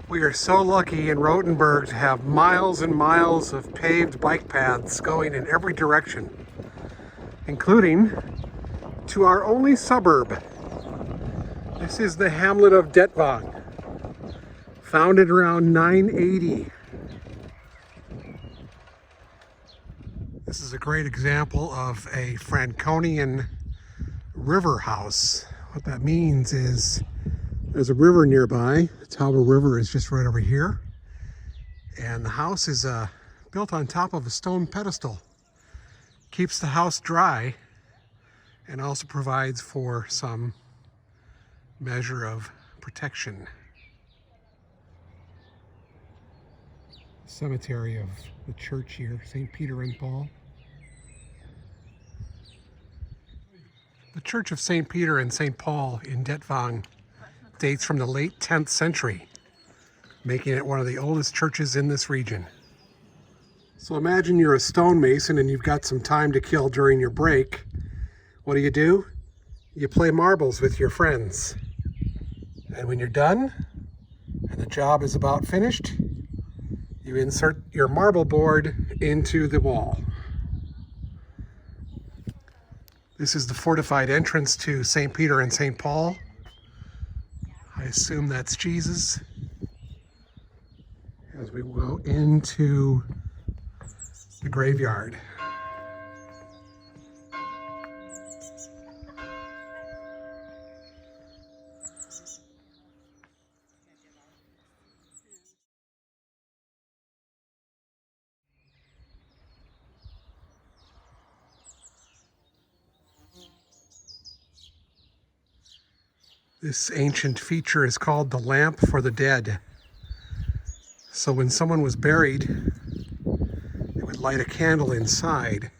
We are so lucky in Rothenburg to have miles and miles of paved bike paths going in every direction, including to our only suburb. This is the hamlet of Detwang, founded around 980. This is a great example of a Franconian river house. What that means is there's a river nearby. The Tauber River is just right over here. And the house is built on top of a stone pedestal. Keeps the house dry and also provides for some measure of protection. Cemetery of the church here, St. Peter and Paul. The Church of St. Peter and St. Paul in Detwang dates from the late 10th century, making it one of the oldest churches in this region. So imagine you're a stonemason and you've got some time to kill during your break. What do? You play marbles with your friends. And when you're done, and the job is about finished, you insert your marble board into the wall. This is the fortified entrance to St. Peter and St. Paul. I assume that's Jesus. As we go into the graveyard. This ancient feature is called the lamp for the dead. So when someone was buried, they would light a candle inside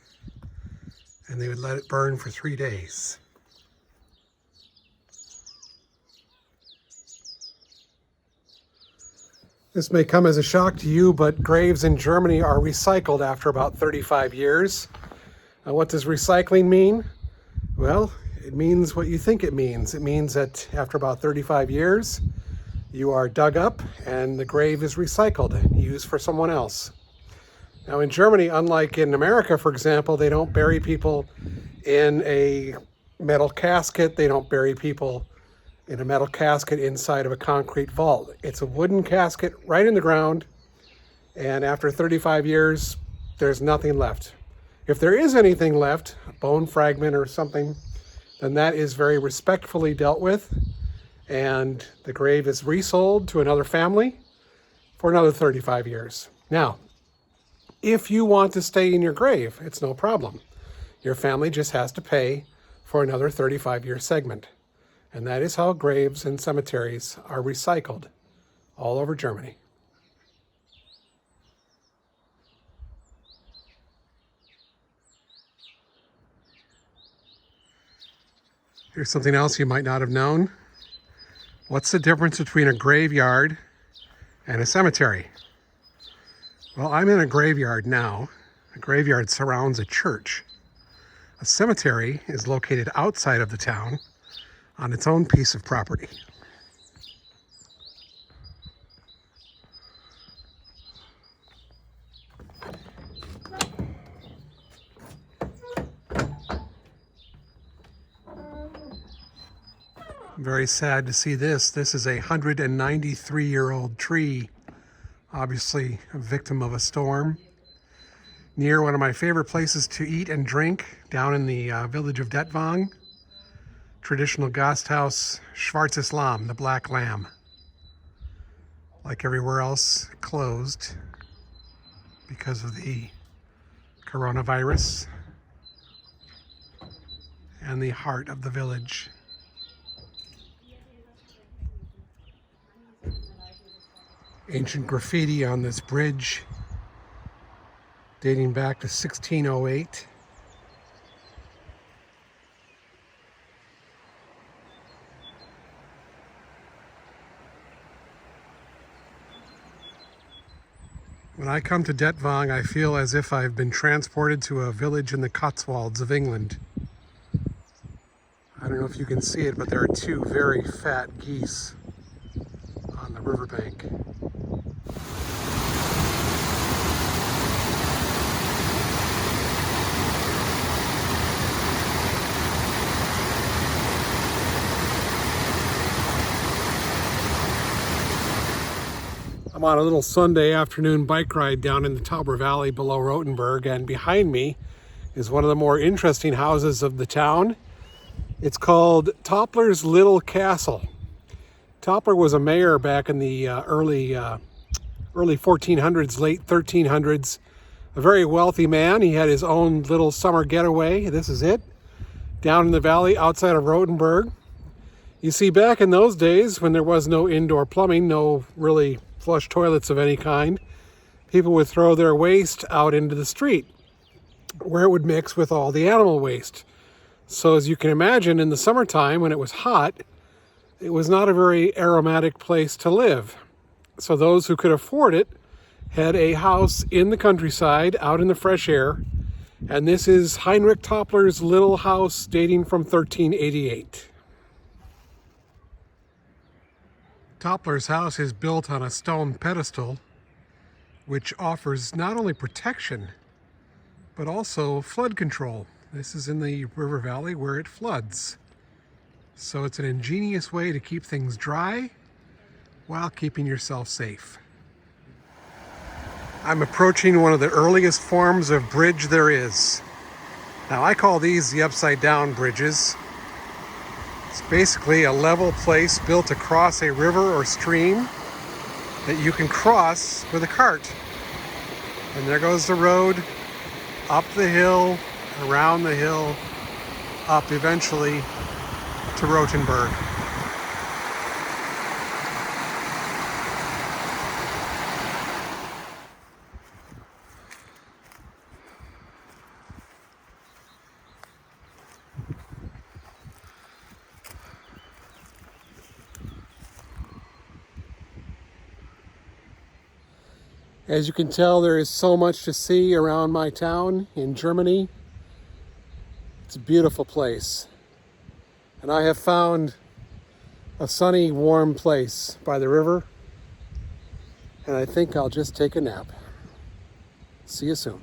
and they would let it burn for 3 days. This may come as a shock to you, but graves in Germany are recycled after about 35 years. What does recycling mean? Well, it means what you think it means. It means that after about 35 years, you are dug up and the grave is recycled and used for someone else. Now in Germany, unlike in America, for example, they don't bury people in a metal casket. They don't bury people in a metal casket inside of a concrete vault. It's a wooden casket right in the ground, and after 35 years, there's nothing left. If there is anything left, a bone fragment or something, then that is very respectfully dealt with, and the grave is resold to another family for another 35 years. Now, if you want to stay in your grave, it's no problem. Your family just has to pay for another 35-year segment. And that is how graves and cemeteries are recycled all over Germany. Here's something else you might not have known. What's the difference between a graveyard and a cemetery? Well, I'm in a graveyard now. A graveyard surrounds a church. A cemetery is located outside of the town on its own piece of property. I'm very sad to see this. This is a 193-year-old tree, obviously a victim of a storm, near one of my favorite places to eat and drink down in the village of Detwang. Traditional Gasthaus Schwarzes Lamm, the Black Lamb. Like everywhere else, closed because of the coronavirus, and the heart of the village. Ancient graffiti on this bridge dating back to 1608. When I come to Detwang, I feel as if I've been transported to a village in the Cotswolds of England. I don't know if you can see it, but there are two very fat geese on the riverbank. I'm on a little Sunday afternoon bike ride down in the Tauber Valley below Rothenburg, and behind me is one of the more interesting houses of the town. It's called Toppler's Little Castle. Toppler was a mayor back in the early 1400s, late 1300s. A very wealthy man. He had his own little summer getaway. This is it, down in the valley outside of Rothenburg. You see, back in those days when there was no indoor plumbing, no really flush toilets of any kind, people would throw their waste out into the street where it would mix with all the animal waste. So as you can imagine, in the summertime when it was hot, it was not a very aromatic place to live. So those who could afford it had a house in the countryside out in the fresh air. And this is Heinrich Toppler's little house dating from 1388. Toppler's house is built on a stone pedestal, which offers not only protection, but also flood control. This is in the river valley where it floods. So it's an ingenious way to keep things dry while keeping yourself safe. I'm approaching one of the earliest forms of bridge there is. Now I call these the upside down bridges. It's basically a level place built across a river or stream that you can cross with a cart. And there goes the road, up the hill, around the hill, up eventually to Rothenburg. As you can tell, there is so much to see around my town in Germany. It's a beautiful place. And I have found a sunny, warm place by the river. And I think I'll just take a nap. See you soon.